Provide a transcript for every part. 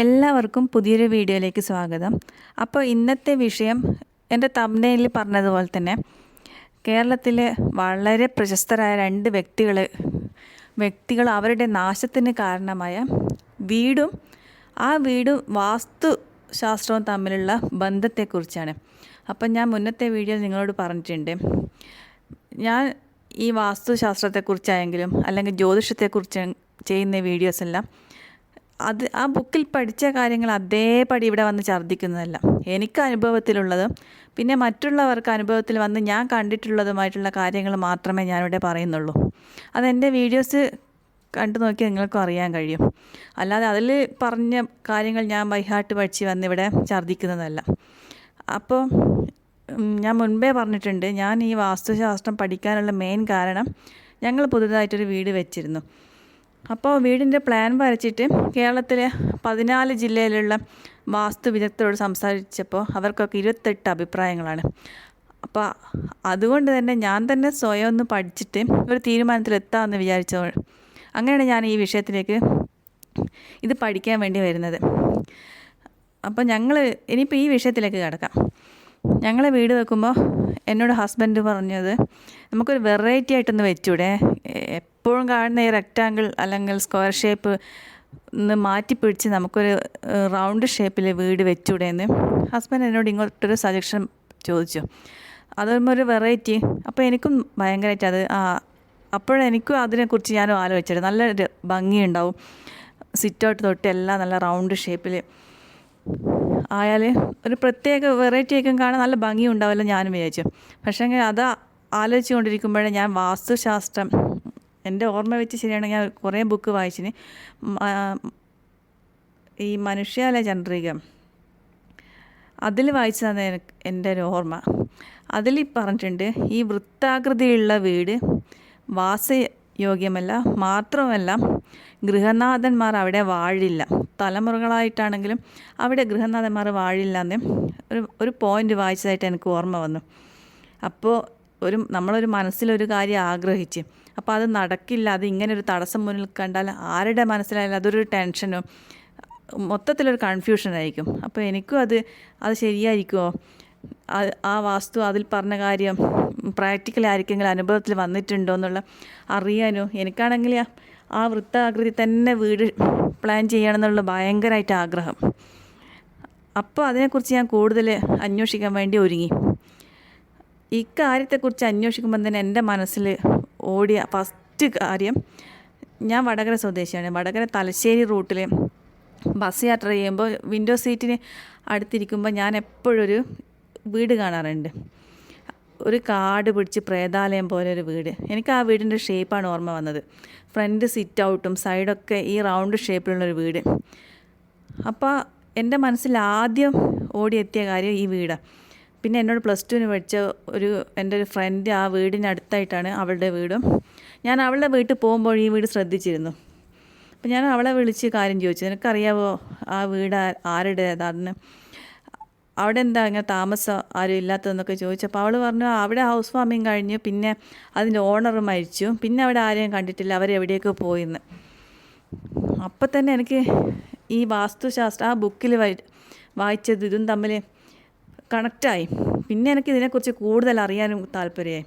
എല്ലാവർക്കും പുതിയൊരു വീഡിയോയിലേക്ക് സ്വാഗതം. അപ്പോൾ ഇന്നത്തെ വിഷയം എൻ്റെ തംബ്നെയിലിൽ പറഞ്ഞതുപോലെ തന്നെ കേരളത്തിലെ വളരെ പ്രശസ്തരായ രണ്ട് വ്യക്തികൾ അവരുടെ നാശത്തിന് കാരണമായ വീടും ആ വീടും വാസ്തുശാസ്ത്രവും തമ്മിലുള്ള ബന്ധത്തെക്കുറിച്ചാണ്. അപ്പം ഞാൻ മുന്നത്തെ വീഡിയോയിൽ നിങ്ങളോട് പറഞ്ഞിട്ടുണ്ട്, ഞാൻ ഈ വാസ്തുശാസ്ത്രത്തെക്കുറിച്ചായെങ്കിലും അല്ലെങ്കിൽ ജ്യോതിഷത്തെക്കുറിച്ച് ചെയ്യുന്ന വീഡിയോസ് എല്ലാം ആ ബുക്കിൽ പഠിച്ച കാര്യങ്ങൾ അതേപടി ഇവിടെ വന്ന് ഛർദ്ദിക്കുന്നതല്ല. എനിക്ക് അനുഭവത്തിലുള്ളതും പിന്നെ മറ്റുള്ളവർക്ക് അനുഭവത്തിൽ വന്ന് ഞാൻ കണ്ടിട്ടുള്ളതുമായിട്ടുള്ള കാര്യങ്ങൾ മാത്രമേ ഞാനിവിടെ പറയുന്നുള്ളൂ. അതെൻ്റെ വീഡിയോസ് കണ്ടു നോക്കി നിങ്ങൾക്കും അറിയാൻ കഴിയും. അല്ലാതെ അതിൽ പറഞ്ഞ കാര്യങ്ങൾ ഞാൻ ബൈഹാർട്ട് പഠിച്ച് വന്നിവിടെ ഛർദ്ദിക്കുന്നതല്ല. അപ്പോൾ ഞാൻ മുൻപേ പറഞ്ഞിട്ടുണ്ട്, ഞാൻ ഈ വാസ്തുശാസ്ത്രം പഠിക്കാനുള്ള മെയിൻ കാരണം ഞങ്ങൾ പുതുതായിട്ടൊരു വീട് വെച്ചിരുന്നു. അപ്പോൾ വീടിൻ്റെ പ്ലാൻ വരച്ചിട്ട് കേരളത്തിലെ 14 ജില്ലയിലുള്ള വാസ്തു വിദഗ്ധരോട് സംസാരിച്ചപ്പോൾ അവർക്കൊക്കെ 28 അഭിപ്രായങ്ങളാണ്. അപ്പോൾ അതുകൊണ്ട് തന്നെ ഞാൻ തന്നെ സ്വയം ഒന്ന് പഠിച്ചിട്ട് ഒരു തീരുമാനത്തിലെത്താമെന്ന് വിചാരിച്ചോ. അങ്ങനെയാണ് ഞാൻ ഈ വിഷയത്തിലേക്ക് ഇത് പഠിക്കാൻ വേണ്ടി വരുന്നത്. അപ്പോൾ ഇനിയിപ്പോൾ ഈ വിഷയത്തിലേക്ക് കിടക്കാം. ഞങ്ങൾ വീട് വെക്കുമ്പോൾ എന്നോട് ഹസ്ബൻഡ് പറഞ്ഞത്, നമുക്കൊരു വെറൈറ്റി ആയിട്ടൊന്ന് വെച്ചൂടെ, എപ്പോഴും കാണുന്ന ഈ റെക്റ്റാങ്കിൾ അല്ലെങ്കിൽ സ്ക്വയർ ഷേപ്പ് ഒന്ന് മാറ്റിപ്പിടിച്ച് നമുക്കൊരു റൗണ്ട് ഷേപ്പിൽ വീട് വെച്ചൂടെ എന്ന് ഹസ്ബൻഡ് എന്നോട് ഇങ്ങോട്ടൊരു സജഷൻ ചോദിച്ചു. അതൊരു വെറൈറ്റി. അപ്പോൾ എനിക്കും ഭയങ്കരമായിട്ട് അപ്പോഴെനിക്കും അതിനെക്കുറിച്ച് ഞാനും ആലോചിച്ചത്. നല്ലൊരു ഭംഗിയുണ്ടാവും, സിറ്റ് ഔട്ട് തൊട്ട് എല്ലാം നല്ല റൗണ്ട് ഷേപ്പിൽ ആയാൽ ഒരു പ്രത്യേക വെറൈറ്റി ആയിരിക്കും, കാണാൻ നല്ല ഭംഗി ഉണ്ടാവില്ല ഞാനും വിചാരിച്ചു. പക്ഷേ അത് ആലോചിച്ച് കൊണ്ടിരിക്കുമ്പോഴേ ഞാൻ വാസ്തുശാസ്ത്രം എൻ്റെ ഓർമ്മ വെച്ച് ശരിയാണെങ്കിൽ ഞാൻ കുറേ ബുക്ക് വായിച്ചിന്. ഈ മനുഷ്യാലയ ചന്ദ്രിക അതിൽ വായിച്ചതാണ് എൻ്റെ ഒരു ഓർമ്മ. അതിൽ പറഞ്ഞിട്ടുണ്ട്, ഈ വൃത്താകൃതിയുള്ള വീട് വാസയോഗ്യമല്ല, മാത്രമല്ല ഗൃഹനാഥന്മാർ അവിടെ വാഴില്ല. തലമുറകളായിട്ടാണെങ്കിലും അവിടെ ഗൃഹനാഥന്മാർ വാഴില്ല എന്ന് ഒരു പോയിൻ്റ് വായിച്ചതായിട്ട് എനിക്ക് ഓർമ്മ വന്നു. അപ്പോൾ നമ്മളൊരു മനസ്സിലൊരു കാര്യം ആഗ്രഹിച്ച്, അപ്പോൾ അത് നടക്കില്ല, അത് ഇങ്ങനെ ഒരു തടസ്സം മുന്നിൽ കണ്ടാൽ ആരുടെ മനസ്സിലായാലും അതൊരു ടെൻഷനും മൊത്തത്തിലൊരു കൺഫ്യൂഷനായിരിക്കും. അപ്പോൾ എനിക്കും അത് ശരിയായിരിക്കുമോ, ആ വാസ്തു അതിൽ പറഞ്ഞ കാര്യം പ്രാക്ടിക്കലായിരിക്കെങ്കിലും അനുഭവത്തിൽ വന്നിട്ടുണ്ടോ എന്നുള്ള അറിയാനോ. എനിക്കാണെങ്കിൽ ആ വൃത്താകൃതി തന്നെ വീട് പ്ലാൻ ചെയ്യണമെന്നുള്ള ഭയങ്കരമായിട്ട് ആഗ്രഹം. അപ്പോൾ അതിനെക്കുറിച്ച് ഞാൻ കൂടുതൽ അന്വേഷിക്കാൻ വേണ്ടി ഒരുങ്ങി. ഇക്കാര്യത്തെക്കുറിച്ച് അന്വേഷിക്കുമ്പോൾ തന്നെ എൻ്റെ മനസ്സിൽ ഓടിയ ഫസ്റ്റ് കാര്യം, ഞാൻ വടകര സ്വദേശിയാണ്. വടകര തലശ്ശേരി റൂട്ടിൽ ബസ് യാത്ര ചെയ്യുമ്പോൾ വിൻഡോ സീറ്റിന് അടുത്തിരിക്കുമ്പോൾ ഞാൻ എപ്പോഴൊരു വീട് കാണാറുണ്ട്. ഒരു കാട് പിടിച്ച് പ്രേതാലയം പോലെ ഒരു വീട്. എനിക്ക് ആ വീടിൻ്റെ ഷേപ്പാണ് ഓർമ്മ വന്നത്. ഫ്രണ്ട് സിറ്റ് ഔട്ടും സൈഡൊക്കെ ഈ റൗണ്ട് ഷേപ്പിലുള്ളൊരു വീട്. അപ്പോൾ എൻ്റെ മനസ്സിൽ ആദ്യം ഓടിയെത്തിയ കാര്യം ഈ വീടാണ്. പിന്നെ എന്നോട് +2 പഠിച്ച എൻ്റെ ഒരു ഫ്രണ്ട് ആ വീടിനടുത്തായിട്ടാണ് അവളുടെ വീടും. ഞാൻ അവളുടെ വീട്ടിൽ പോകുമ്പോൾ ഈ വീട് ശ്രദ്ധിച്ചിരുന്നു. അപ്പോൾ ഞാൻ അവളെ വിളിച്ച് കാര്യം ചോദിച്ചു, നിനക്കറിയാവോ ആ വീട് ആരുടേതാണെന്ന്, അവിടെ എന്താ ഇങ്ങനെ താമസം ആരും ഇല്ലാത്തതെന്നൊക്കെ ചോദിച്ചപ്പോൾ അവൾ പറഞ്ഞു, അവിടെ ഹൗസ് വാമിങ് കഴിഞ്ഞു, പിന്നെ അതിൻ്റെ ഓണർ മരിച്ചു, പിന്നെ അവിടെ ആരെയും കണ്ടിട്ടില്ല, അവരെവിടെയൊക്കെ പോയിന്ന്. അപ്പം തന്നെ എനിക്ക് ഈ വാസ്തുശാസ്ത്രം ആ ബുക്കിൽ വായിച്ചത് ഇതും തമ്മിൽ കണക്റ്റായി. പിന്നെ എനിക്ക് ഇതിനെക്കുറിച്ച് കൂടുതൽ അറിയാനും താല്പര്യമായി.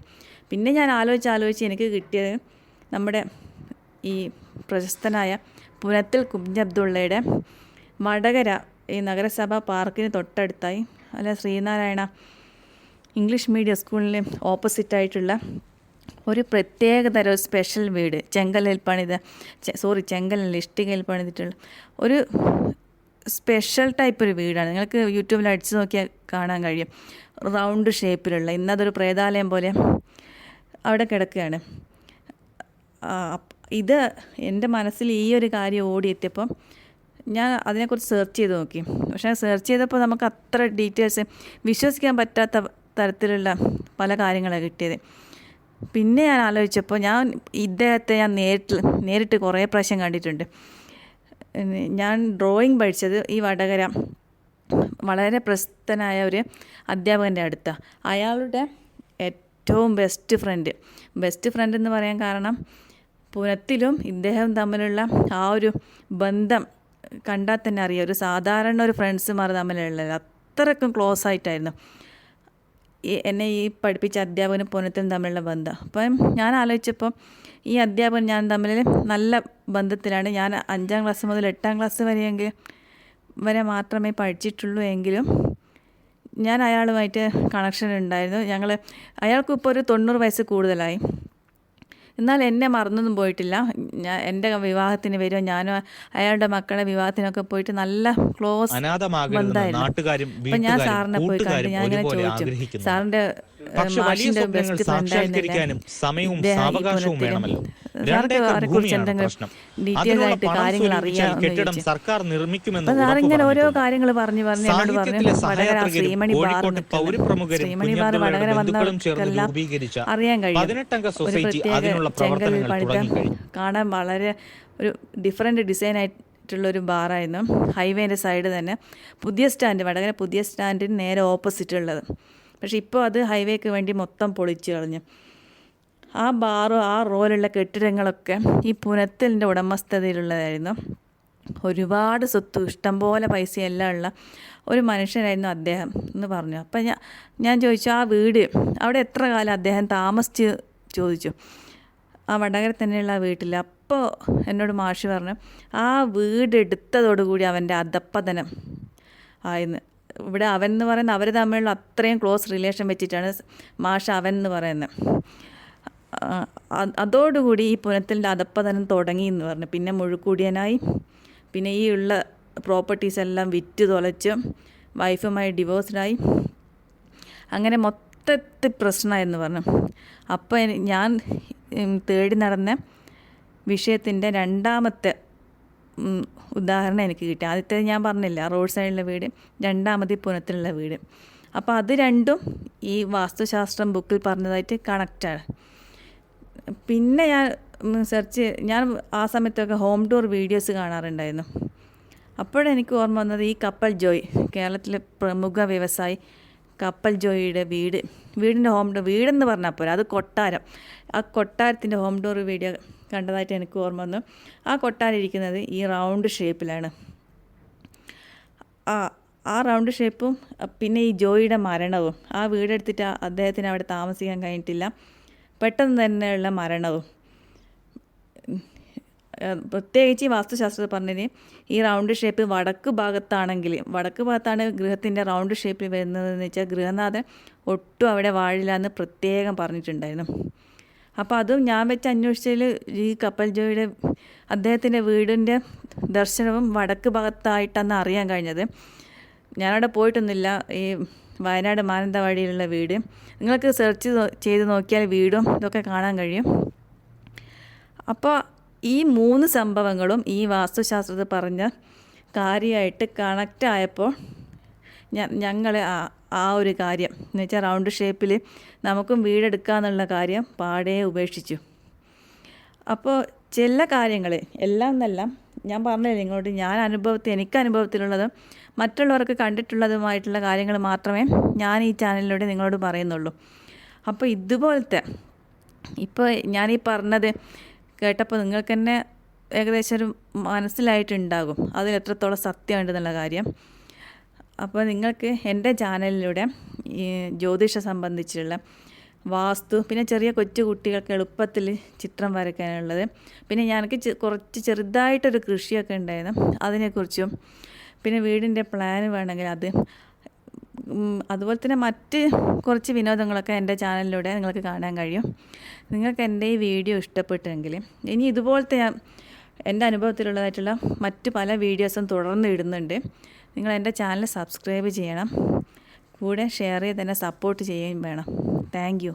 പിന്നെ ഞാൻ ആലോചിച്ച് എനിക്ക് കിട്ടിയത് നമ്മുടെ ഈ പ്രശസ്തനായ പുനത്തിൽ കുഞ്ഞബ്ദുള്ളയുടെ വടകര ഈ നഗരസഭ പാർക്കിന് തൊട്ടടുത്തായി ശ്രീനാരായണ ഇംഗ്ലീഷ് മീഡിയം സ്കൂളിന് ഓപ്പോസിറ്റായിട്ടുള്ള ഒരു പ്രത്യേകതരം സ്പെഷ്യൽ വീട്, ചെങ്കല്ലിൽ ഇഷ്ടികയിൽ പണിതിട്ടുള്ള ഒരു സ്പെഷ്യൽ ടൈപ്പ് ഒരു വീടാണ്. നിങ്ങൾക്ക് യൂട്യൂബിൽ അടിച്ച് നോക്കിയാൽ കാണാൻ കഴിയും. റൗണ്ട് ഷേപ്പിലുള്ള, ഇന്നതൊരു പ്രേതാലയം പോലെ അവിടെ കിടക്കുകയാണ്. ഇത് എൻ്റെ മനസ്സിൽ ഈ ഒരു കാര്യം ഓടിയെത്തിയപ്പം ഞാൻ അതിനെക്കുറിച്ച് സെർച്ച് ചെയ്ത് നോക്കി. പക്ഷേ സെർച്ച് ചെയ്തപ്പോൾ നമുക്ക് അത്ര ഡീറ്റെയിൽസ് വിശ്വസിക്കാൻ പറ്റാത്ത തരത്തിലുള്ള പല കാര്യങ്ങളാണ് കിട്ടിയത്. പിന്നെ ഞാൻ ആലോചിച്ചപ്പോൾ ഇദ്ദേഹത്തെ ഞാൻ നേരിട്ട് കുറേ പ്രാവശ്യം കണ്ടിട്ടുണ്ട്. ഞാൻ ഡ്രോയിങ് പഠിച്ചത് ഈ വടകര വളരെ പ്രശസ്തനായ ഒരു അധ്യാപകൻ്റെ അടുത്താണ്. അയാളുടെ ഏറ്റവും ബെസ്റ്റ് ഫ്രണ്ട് എന്ന് പറയാൻ കാരണം പുനത്തിലും ഇദ്ദേഹം തമ്മിലുള്ള ആ ഒരു ബന്ധം കണ്ടാൽ തന്നെ അറിയാം, ഒരു സാധാരണ ഒരു ഫ്രണ്ട്സുമാർ തമ്മിലുള്ളത് അത്രയ്ക്കും ക്ലോസ് ആയിട്ടായിരുന്നു എന്നെ ഈ പഠിപ്പിച്ച അധ്യാപകനും പുനത്തിനും തമ്മിലുള്ള ബന്ധം. അപ്പം ഞാൻ ആലോചിച്ചപ്പോൾ ഈ അധ്യാപകൻ ഞാൻ തമ്മിൽ നല്ല ബന്ധത്തിലാണ്. ഞാൻ 5ാം ക്ലാസ് മുതൽ 8ാം ക്ലാസ് വരെ മാത്രമേ പഠിച്ചിട്ടുള്ളൂ എങ്കിലും ഞാൻ അയാളുമായിട്ട് കണക്ഷൻ ഉണ്ടായിരുന്നു. അയാൾക്കും ഇപ്പോൾ ഒരു 90 വയസ്സ് കൂടുതലായി. എന്നാൽ എന്നെ മറന്നൊന്നും പോയിട്ടില്ല. എൻ്റെ വിവാഹത്തിന് വരുമോ, ഞാനും അയാളുടെ മക്കളുടെ വിവാഹത്തിനൊക്കെ പോയിട്ട് നല്ല ക്ലോസ് ബന്ധമായിരുന്നു. അപ്പം ഞാൻ സാറിനെ പോയി കണ്ട് ഞാൻ ഇങ്ങനെ ചോദിച്ചു, സാറിൻ്റെ മാഷിൻ്റെ ബെസ്റ്റ് ഫ്രണ്ടായിരുന്നു സാർക്ക് അവരെക്കുറിച്ച് എന്തെങ്കിലും ഡീറ്റെയിൽ ആയിട്ട് കാര്യങ്ങൾ അറിയാമെന്ന്. അപ്പം സാറിങ്ങനെ ഓരോ കാര്യങ്ങൾ പറഞ്ഞു എന്നോട് പറഞ്ഞു, വടകര ശ്രീമണി ബാർ ശ്രീമണി ബാർ വടകര വന്നവർക്കെല്ലാം അറിയാൻ കഴിയും. ഒരു പ്രത്യേക ചെങ്കലിൽ പണിത കാണാൻ വളരെ ഒരു ഡിഫറെൻറ്റ് ഡിസൈൻ ആയിട്ടുള്ളൊരു ബാറായിരുന്നു. ഹൈവേൻ്റെ സൈഡ് തന്നെ പുതിയ സ്റ്റാൻഡ്, വടകര പുതിയ സ്റ്റാൻഡിന് നേരെ ഓപ്പോസിറ്റ് ഉള്ളത്. പക്ഷെ ഇപ്പോൾ അത് ഹൈവേക്ക് വേണ്ടി മൊത്തം പൊളിച്ചു കളഞ്ഞു. ആ ബാറും ആ റോയിലുള്ള കെട്ടിടങ്ങളൊക്കെ ഈ പുനത്തിലിൻ്റെ ഉടമസ്ഥതയിലുള്ളതായിരുന്നു. ഒരുപാട് സ്വത്ത്, ഇഷ്ടംപോലെ പൈസയെല്ലാം ഉള്ള ഒരു മനുഷ്യനായിരുന്നു അദ്ദേഹം എന്ന് പറഞ്ഞു. അപ്പം ഞാൻ ചോദിച്ചു, ആ വീട് അവിടെ എത്ര കാലം അദ്ദേഹം താമസിച്ച് ചോദിച്ചു. ആ വടകര തന്നെയുള്ള ആ വീട്ടിൽ. അപ്പോൾ എന്നോട് മാഷ് പറഞ്ഞു, ആ വീട് എടുത്തതോടുകൂടി അവൻ്റെ അധപ്പതനം ആയിരുന്നു. ഇവിടെ അവൻ എന്ന് പറയുന്നത് അവർ തമ്മിലുള്ള അത്രയും ക്ലോസ് റിലേഷൻ വെച്ചിട്ടാണ് മാഷ് അവൻ എന്ന് പറയുന്നത്. അതോടുകൂടി ഈ പുനത്തിൻ്റെ അധപ്പതനം തുടങ്ങി എന്ന് പറഞ്ഞു. പിന്നെ മുഴുക്കുടിയനായി, പിന്നെ ഈ ഉള്ള പ്രോപ്പർട്ടീസ് എല്ലാം വിറ്റ് തുലച്ച് വൈഫുമായി ഡിവോഴ്സ്ഡായി, അങ്ങനെ മൊത്തത്തിൽ പ്രശ്നമായെന്ന് പറഞ്ഞു. അപ്പോൾ ഞാൻ തേടി നടന്ന വിഷയത്തിൻ്റെ 2ാമത്തെ ഉദാഹരണം എനിക്ക് കിട്ടി. ആദ്യത്തേത് ഞാൻ പറഞ്ഞില്ല, റോഡ് സൈഡിലുള്ള വീട്, 2ാമത് പുനത്തിലുള്ള വീട്. അപ്പോൾ അത് രണ്ടും ഈ വാസ്തുശാസ്ത്രം ബുക്കിൽ പറഞ്ഞതായിട്ട് കണക്റ്റാണ്. പിന്നെ ഞാൻ ആ സമയത്തൊക്കെ ഹോം ടൂർ വീഡിയോസ് കാണാറുണ്ടായിരുന്നു. അപ്പോഴെനിക്ക് ഓർമ്മ വന്നത് ഈ കപ്പൽ ജോയ്, കേരളത്തിലെ പ്രമുഖ വ്യവസായി കപ്പൽ ജോയിയുടെ വീടിൻ്റെ ഹോം ടൂർ, വീടെന്ന് പറഞ്ഞാൽ പോരാ, അത് കൊട്ടാരം. ആ കൊട്ടാരത്തിൻ്റെ ഹോം ടൂർ വീഡിയോ കണ്ടതായിട്ട് എനിക്ക് ഓർമ്മ വന്നു. ആ കൊട്ടാരം ഇരിക്കുന്നത് ഈ റൗണ്ട് ഷേപ്പിലാണ്. ആ റൗണ്ട് ഷേപ്പും പിന്നെ ഈ ജോയിയുടെ മരണവും, ആ വീടെടുത്തിട്ട് അദ്ദേഹത്തിന് അവിടെ താമസിക്കാൻ കഴിഞ്ഞിട്ടില്ല, പെട്ടെന്ന് തന്നെയുള്ള മരണവും. പ്രത്യേകിച്ച് ഈ വാസ്തുശാസ്ത്രത്തിൽ പറഞ്ഞത് ഈ റൗണ്ട് ഷേപ്പ് വടക്ക് ഭാഗത്താണ് ഗൃഹത്തിൻ്റെ റൗണ്ട് ഷേപ്പിൽ വരുന്നതെന്ന് വെച്ചാൽ ഗൃഹനാഥൻ ഒട്ടും അവിടെ വാഴില്ല എന്ന് പ്രത്യേകം പറഞ്ഞിട്ടുണ്ടായിരുന്നു. അപ്പോൾ അതും ഞാൻ വെച്ച് അന്വേഷിച്ചതിൽ ഈ കപ്പൽ ജോയിയുടെ അദ്ദേഹത്തിൻ്റെ വീടിൻ്റെ ദർശനവും വടക്ക് ഭാഗത്തായിട്ടാണ് അറിയാൻ കഴിഞ്ഞത്. ഞാനവിടെ പോയിട്ടൊന്നുമില്ല. ഈ വയനാട് മാനന്തവാടിയിലുള്ള വീട് നിങ്ങൾക്ക് സെർച്ച് ചെയ്ത് നോക്കിയാൽ വീടും ഇതൊക്കെ കാണാൻ കഴിയും. അപ്പോൾ ഈ 3 സംഭവങ്ങളും ഈ വാസ്തുശാസ്ത്രത്തിൽ പറഞ്ഞ കാര്യമായിട്ട് കണക്റ്റ് ആയപ്പോൾ ഞങ്ങൾ ആ ഒരു കാര്യം എന്ന് വെച്ചാൽ റൗണ്ട് ഷേപ്പിൽ നമുക്കും വീടെടുക്കാമെന്നുള്ള കാര്യം പാടെ ഉപേക്ഷിച്ചു. അപ്പോൾ ചില കാര്യങ്ങൾ എല്ലാം എന്നല്ല, ഞാൻ പറഞ്ഞില്ല നിങ്ങളോട്, എനിക്ക് അനുഭവത്തിലുള്ളതും മറ്റുള്ളവർക്ക് കണ്ടിട്ടുള്ളതുമായിട്ടുള്ള കാര്യങ്ങൾ മാത്രമേ ഞാൻ ഈ ചാനലിലൂടെ നിങ്ങളോട് പറയുന്നുള്ളൂ. അപ്പോൾ ഇതുപോലത്തെ ഇപ്പോൾ ഞാനീ പറഞ്ഞത് കേട്ടപ്പോൾ നിങ്ങൾക്ക് തന്നെ ഏകദേശം ഒരു മനസ്സിലായിട്ടുണ്ടാകും അതിൽ എത്രത്തോളം സത്യമുണ്ടെന്നുള്ള കാര്യം. അപ്പോൾ നിങ്ങൾക്ക് എൻ്റെ ചാനലിലൂടെ ഈ ജ്യോതിഷം സംബന്ധിച്ചുള്ള വാസ്തു, പിന്നെ ചെറിയ കൊച്ചു കുട്ടികൾക്ക് എളുപ്പത്തിൽ ചിത്രം വരയ്ക്കാനുള്ളത്, പിന്നെ എനിക്ക് കുറച്ച് ചെറുതായിട്ടൊരു കൃഷിയൊക്കെ ഉണ്ടായിരുന്നു, അതിനെക്കുറിച്ചും, പിന്നെ വീടിൻ്റെ പ്ലാൻ വേണമെങ്കിൽ അതുപോലെ തന്നെ മറ്റ് കുറച്ച് വിനോദങ്ങളൊക്കെ എൻ്റെ ചാനലിലൂടെ നിങ്ങൾക്ക് കാണാൻ കഴിയും. നിങ്ങൾക്ക് എൻ്റെ ഈ വീഡിയോ ഇഷ്ടപ്പെട്ടെങ്കിൽ ഇനി ഇതുപോലത്തെ എൻ്റെ അനുഭവത്തിലുള്ളതായിട്ടുള്ള മറ്റ് പല വീഡിയോസും തുടർന്ന് ഇടുന്നുണ്ട്. നിങ്ങൾ എൻ്റെ ചാനൽ സബ്സ്ക്രൈബ് ചെയ്യണം, കൂടെ ഷെയർ ചെയ്ത് തന്നെ സപ്പോർട്ട് ചെയ്യുകയും വേണം. Thank you.